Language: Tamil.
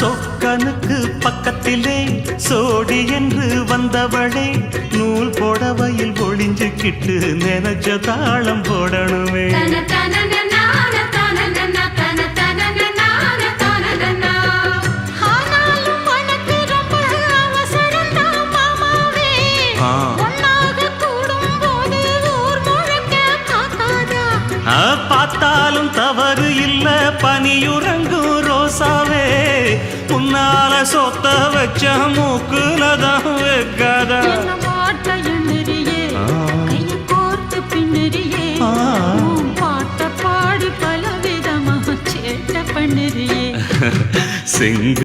சொக்கனுக்கு பக்கத்திலே சோடி என்று வந்தவளே நூல் புடவையில் ஒளிஞ்சுக்கிட்டு நினைச்ச தாளம் போடணுமே. பார்த்தாலும் தவறு இல்ல பனியுறங்கும் ரோசாவே உன்னால சொத்த வச்ச மூக்குலதான் வைக்காத பாட்ட பாடி பல விதமா சேட்ட பண்ணுறியே.